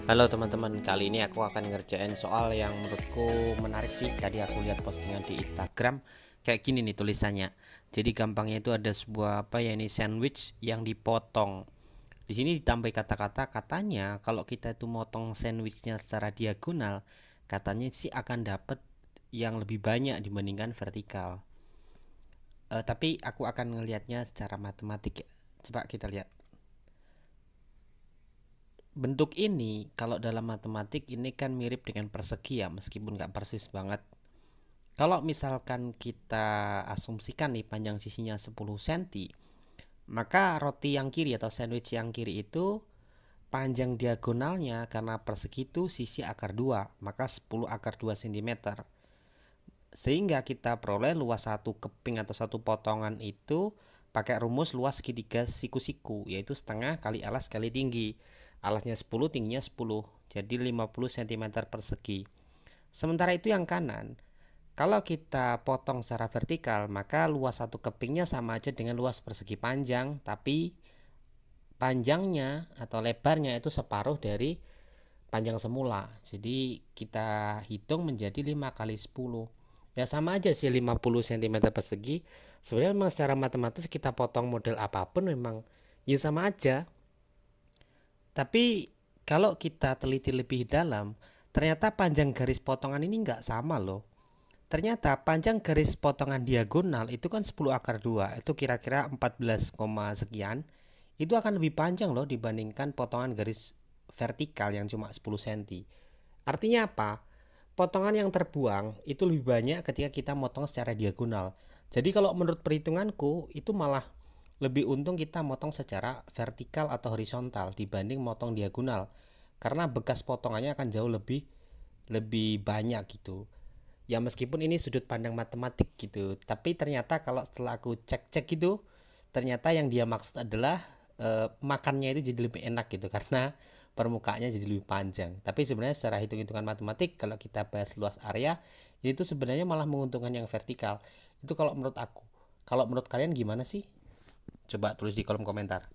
Halo teman-teman, kali ini aku akan ngerjain soal yang menurutku menarik sih. Tadi aku lihat postingan di Instagram, kayak gini nih tulisannya. Jadi gampangnya itu ada sebuah apa ya ini sandwich yang dipotong. Di sini ditambah kata-kata katanya kalau kita itu motong sandwichnya secara diagonal, katanya sih akan dapat yang lebih banyak dibandingkan vertikal. Tapi aku akan ngelihatnya secara matematik ya. Coba kita lihat. Bentuk ini kalau dalam matematik ini kan mirip dengan persegi ya, meskipun nggak persis banget. Kalau misalkan kita asumsikan nih panjang sisinya 10 cm, maka roti yang kiri atau sandwich yang kiri itu panjang diagonalnya karena persegi itu sisi akar 2, maka 10 akar 2 cm. Sehingga kita peroleh luas satu keping atau satu potongan itu pakai rumus luas segitiga siku-siku, yaitu setengah kali alas kali tinggi. Alasnya 10, tingginya 10, jadi 50 cm persegi. Sementara itu yang kanan, kalau kita potong secara vertikal, maka luas satu kepingnya sama aja dengan luas persegi panjang, tapi panjangnya atau lebarnya itu separuh dari panjang semula. Jadi kita hitung menjadi 5 kali 10. Ya sama aja sih 50 cm persegi. Sebenarnya memang secara matematis kita potong model apapun memang ya sama aja. Tapi kalau kita teliti lebih dalam, ternyata panjang garis potongan ini nggak sama loh. Ternyata panjang garis potongan diagonal itu kan 10 akar 2, itu kira-kira 14, sekian. Itu akan lebih panjang loh dibandingkan potongan garis vertikal yang cuma 10 cm. Artinya apa? Potongan yang terbuang itu lebih banyak ketika kita motong secara diagonal. Jadi kalau menurut perhitunganku itu malah lebih untung kita motong secara vertikal atau horizontal dibanding motong diagonal. Karena bekas potongannya akan jauh lebih lebih banyak gitu. Ya meskipun ini sudut pandang matematik gitu, tapi ternyata kalau setelah aku cek-cek gitu, ternyata yang dia maksud adalah makannya itu jadi lebih enak gitu karena permukaannya jadi lebih panjang. Tapi sebenarnya secara hitung-hitungan matematik kalau kita bahas luas area, itu sebenarnya malah menguntungkan yang vertikal. Itu kalau menurut aku. Kalau menurut kalian gimana sih? Coba tulis di kolom komentar.